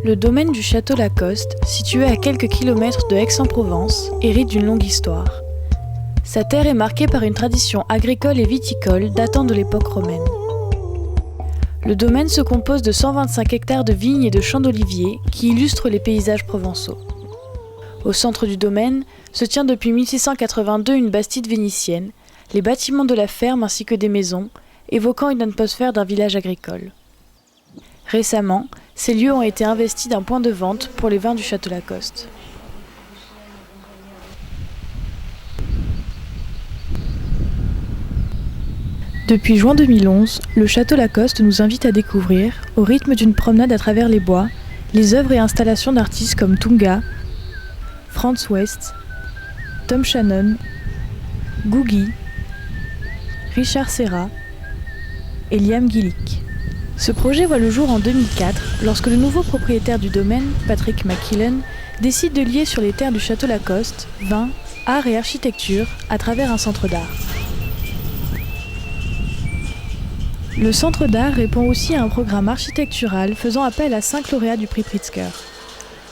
Le domaine du château Lacoste, situé à quelques kilomètres de Aix-en-Provence, hérite d'une longue histoire. Sa terre est marquée par une tradition agricole et viticole datant de l'époque romaine. Le domaine se compose de 125 hectares de vignes et de champs d'oliviers qui illustrent les paysages provençaux. Au centre du domaine se tient depuis 1682 une bastide vénitienne, les bâtiments de la ferme ainsi que des maisons, évoquant une atmosphère d'un village agricole. Récemment, ces lieux ont été investis d'un point de vente pour les vins du château Lacoste. Depuis juin 2011, le château Lacoste nous invite à découvrir, au rythme d'une promenade à travers les bois, les œuvres et installations d'artistes comme Tunga, Franz West, Tom Shannon, Googie, Richard Serra et Liam Gillick. Ce projet voit le jour en 2004 lorsque le nouveau propriétaire du domaine, Patrick McKillen, décide de lier sur les terres du château Lacoste vin, art et architecture à travers un centre d'art. Le centre d'art répond aussi à un programme architectural faisant appel à 5 lauréats du prix Pritzker.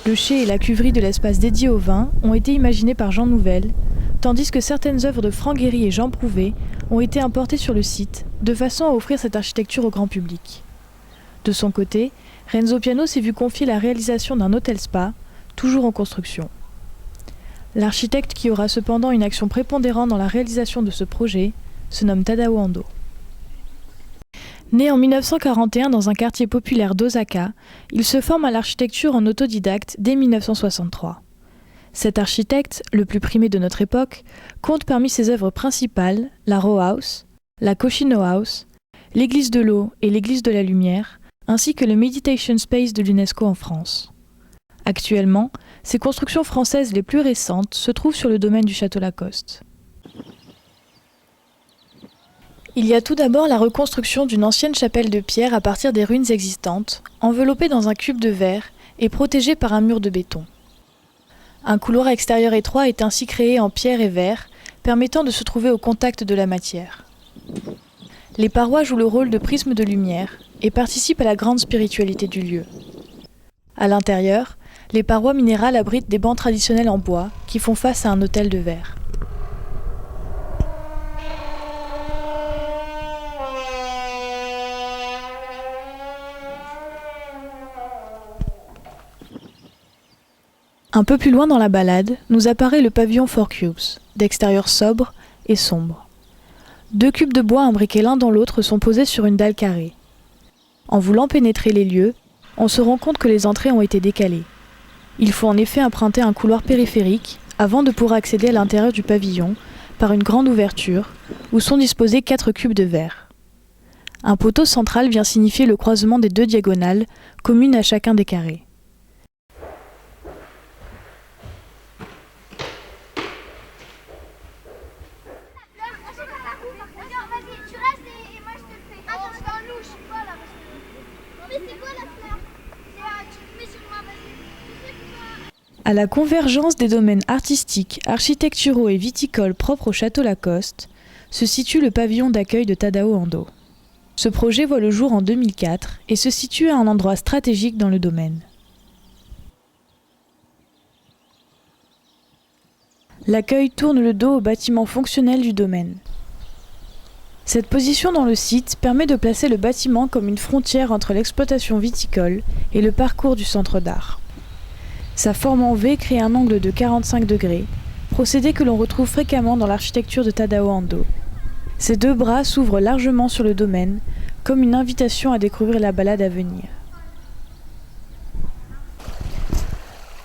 Le chai et la cuverie de l'espace dédié au vin ont été imaginés par Jean Nouvel, tandis que certaines œuvres de Franck Gehry et Jean Prouvé ont été importées sur le site, de façon à offrir cette architecture au grand public. De son côté, Renzo Piano s'est vu confier la réalisation d'un hôtel spa, toujours en construction. L'architecte qui aura cependant une action prépondérante dans la réalisation de ce projet se nomme Tadao Ando. Né en 1941 dans un quartier populaire d'Osaka, il se forme à l'architecture en autodidacte dès 1963. Cet architecte, le plus primé de notre époque, compte parmi ses œuvres principales la Row House, la Koshino House, l'église de l'eau et l'église de la lumière, ainsi que le Meditation Space de l'UNESCO en France. Actuellement, ses constructions françaises les plus récentes se trouvent sur le domaine du château Lacoste. Il y a tout d'abord la reconstruction d'une ancienne chapelle de pierre à partir des ruines existantes, enveloppée dans un cube de verre et protégée par un mur de béton. Un couloir extérieur étroit est ainsi créé en pierre et verre, permettant de se trouver au contact de la matière. Les parois jouent le rôle de prisme de lumière et participent à la grande spiritualité du lieu. À l'intérieur, les parois minérales abritent des bancs traditionnels en bois qui font face à un autel de verre. Un peu plus loin dans la balade, nous apparaît le pavillon Four Cubes, d'extérieur sobre et sombre. 2 cubes de bois imbriqués l'un dans l'autre sont posés sur une dalle carrée. En voulant pénétrer les lieux, on se rend compte que les entrées ont été décalées. Il faut en effet emprunter un couloir périphérique avant de pouvoir accéder à l'intérieur du pavillon par une grande ouverture où sont disposés 4 cubes de verre. Un poteau central vient signifier le croisement des 2 diagonales communes à chacun des carrés. À la convergence des domaines artistiques, architecturaux et viticoles propres au château Lacoste, se situe le pavillon d'accueil de Tadao Ando. Ce projet voit le jour en 2004 et se situe à un endroit stratégique dans le domaine. L'accueil tourne le dos au bâtiment fonctionnel du domaine. Cette position dans le site permet de placer le bâtiment comme une frontière entre l'exploitation viticole et le parcours du centre d'art. Sa forme en V crée un angle de 45 degrés, procédé que l'on retrouve fréquemment dans l'architecture de Tadao Ando. Ses 2 bras s'ouvrent largement sur le domaine, comme une invitation à découvrir la balade à venir.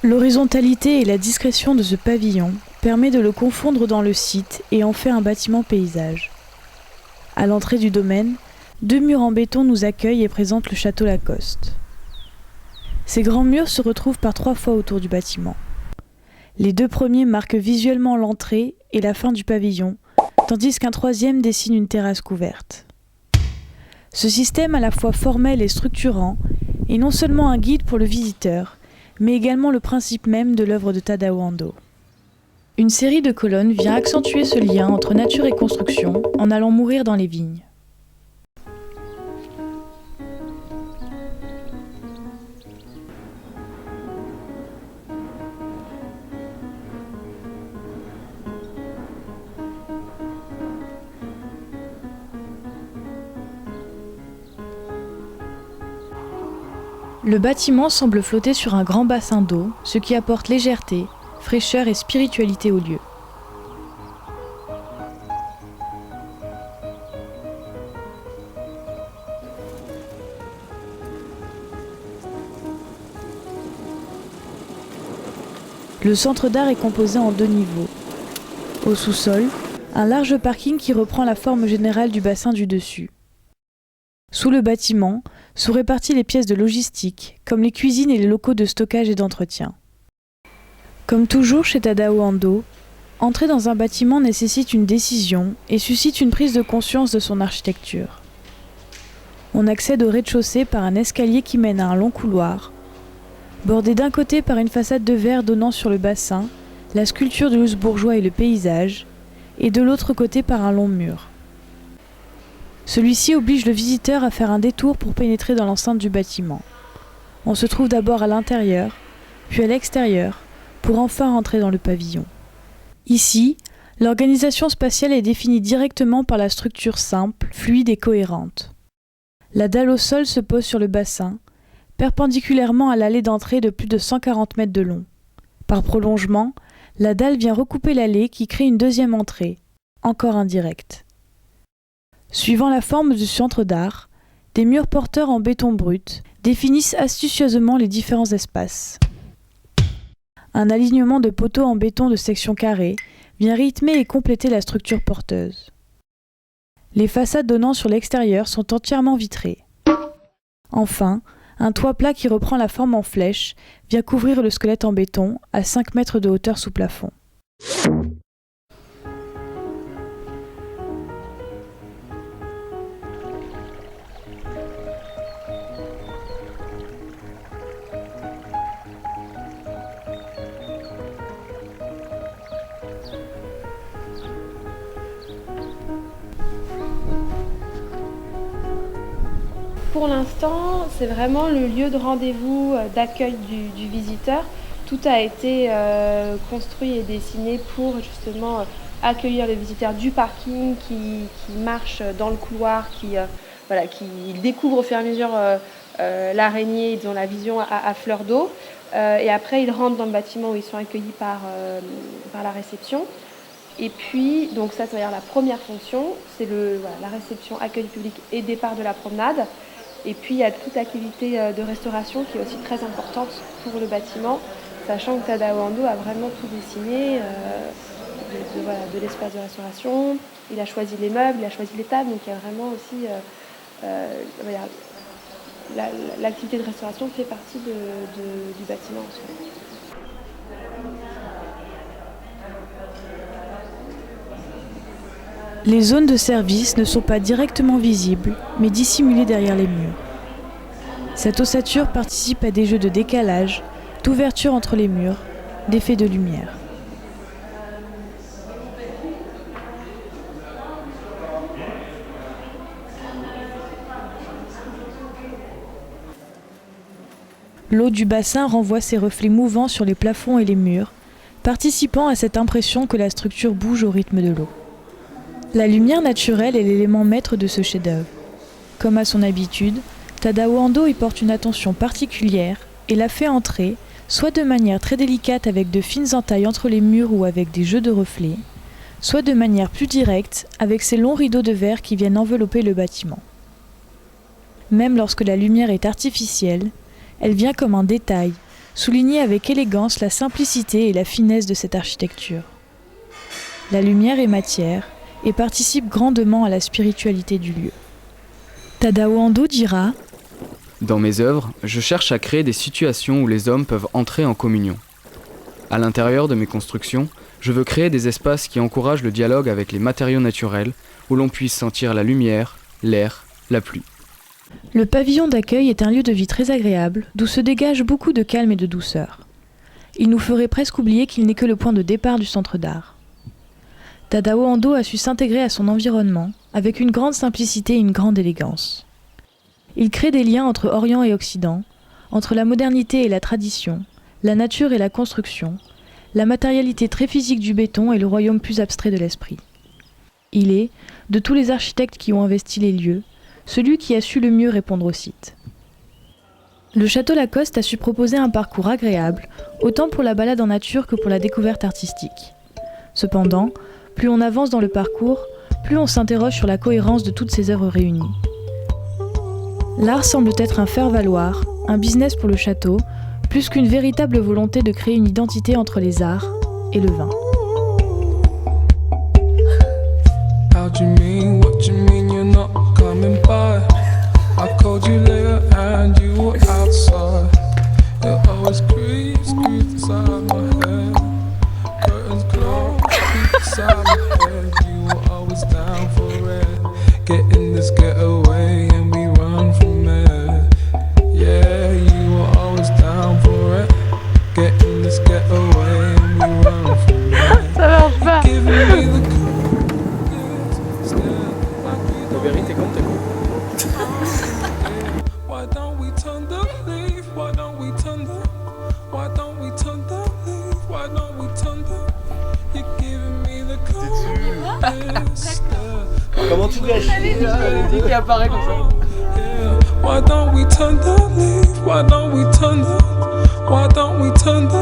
L'horizontalité et la discrétion de ce pavillon permet de le confondre dans le site et en fait un bâtiment paysage. À l'entrée du domaine, 2 murs en béton nous accueillent et présentent le château Lacoste. Ces grands murs se retrouvent par 3 fois autour du bâtiment. Les 2 premiers marquent visuellement l'entrée et la fin du pavillon, tandis qu'un 3e dessine une terrasse couverte. Ce système à la fois formel et structurant est non seulement un guide pour le visiteur, mais également le principe même de l'œuvre de Tadao Ando. Une série de colonnes vient accentuer ce lien entre nature et construction en allant mourir dans les vignes. Le bâtiment semble flotter sur un grand bassin d'eau, ce qui apporte légèreté, fraîcheur et spiritualité au lieu. Le centre d'art est composé en 2 niveaux. Au sous-sol, un large parking qui reprend la forme générale du bassin du dessus. Sous le bâtiment sont réparties les pièces de logistique, comme les cuisines et les locaux de stockage et d'entretien. Comme toujours chez Tadao Ando, entrer dans un bâtiment nécessite une décision et suscite une prise de conscience de son architecture. On accède au rez-de-chaussée par un escalier qui mène à un long couloir, bordé d'un côté par une façade de verre donnant sur le bassin, la sculpture de Louis Bourgeois et le paysage, et de l'autre côté par un long mur. Celui-ci oblige le visiteur à faire un détour pour pénétrer dans l'enceinte du bâtiment. On se trouve d'abord à l'intérieur, puis à l'extérieur, pour enfin rentrer dans le pavillon. Ici, l'organisation spatiale est définie directement par la structure simple, fluide et cohérente. La dalle au sol se pose sur le bassin, perpendiculairement à l'allée d'entrée de plus de 140 mètres de long. Par prolongement, la dalle vient recouper l'allée qui crée une deuxième entrée, encore indirecte. Suivant la forme du centre d'art, des murs porteurs en béton brut définissent astucieusement les différents espaces. Un alignement de poteaux en béton de section carrée vient rythmer et compléter la structure porteuse. Les façades donnant sur l'extérieur sont entièrement vitrées. Enfin, un toit plat qui reprend la forme en flèche vient couvrir le squelette en béton à 5 mètres de hauteur sous plafond. Pour l'instant, c'est vraiment le lieu de rendez-vous, d'accueil du visiteur. Tout a été construit et dessiné pour justement accueillir le visiteur du parking qui marche dans le couloir, qui découvre au fur et à mesure l'araignée, ils ont la vision à fleur d'eau. Et après, ils rentrent dans le bâtiment où ils sont accueillis par la réception. Et puis, donc ça, c'est-à-dire la première fonction, c'est la réception, accueil du public et départ de la promenade. Et puis, il y a toute l'activité de restauration qui est aussi très importante pour le bâtiment, sachant que Tadao Ando a vraiment tout dessiné de l'espace de restauration. Il a choisi les meubles, il a choisi les tables, donc il y a vraiment aussi... l'activité de restauration fait partie du bâtiment en soi. Les zones de service ne sont pas directement visibles, mais dissimulées derrière les murs. Cette ossature participe à des jeux de décalage, d'ouverture entre les murs, d'effets de lumière. L'eau du bassin renvoie ses reflets mouvants sur les plafonds et les murs, participant à cette impression que la structure bouge au rythme de l'eau. La lumière naturelle est l'élément maître de ce chef-d'œuvre. Comme à son habitude, Tadao Ando y porte une attention particulière et la fait entrer, soit de manière très délicate avec de fines entailles entre les murs ou avec des jeux de reflets, soit de manière plus directe avec ces longs rideaux de verre qui viennent envelopper le bâtiment. Même lorsque la lumière est artificielle, elle vient comme un détail, souligner avec élégance la simplicité et la finesse de cette architecture. La lumière est matière, et participe grandement à la spiritualité du lieu. Tadao Ando dira : Dans mes œuvres, je cherche à créer des situations où les hommes peuvent entrer en communion. À l'intérieur de mes constructions, je veux créer des espaces qui encouragent le dialogue avec les matériaux naturels, où l'on puisse sentir la lumière, l'air, la pluie. Le pavillon d'accueil est un lieu de vie très agréable, d'où se dégage beaucoup de calme et de douceur. Il nous ferait presque oublier qu'il n'est que le point de départ du centre d'art. Tadao Ando a su s'intégrer à son environnement avec une grande simplicité et une grande élégance. Il crée des liens entre Orient et Occident, entre la modernité et la tradition, la nature et la construction, la matérialité très physique du béton et le royaume plus abstrait de l'esprit. Il est, de tous les architectes qui ont investi les lieux, celui qui a su le mieux répondre au site. Le château Lacoste a su proposer un parcours agréable, autant pour la balade en nature que pour la découverte artistique. Cependant, plus on avance dans le parcours, plus on s'interroge sur la cohérence de toutes ces œuvres réunies. L'art semble être un faire-valoir, un business pour le château, plus qu'une véritable volonté de créer une identité entre les arts et le vin. How do you mean? What do you mean you're not coming by? I called you later and you were outside. It always creeps inside my head. Curtains closed, creep inside my head. You were always down for it. Get in this getaway and we run from it. Yeah, you were always down for it. Get in this getaway and we run from it. Ça marche pas. Giving me the La vérité compte, t'es con. Why don't we turn the leaf? Why don't we turn the? Why don't we turn the leaf? Why don't we turn the? You're giving me the coolest. Comment tu réagis là, qui apparaît comme ça? Why don't we turn the leaf? Why don't we turn the? Why don't we turn the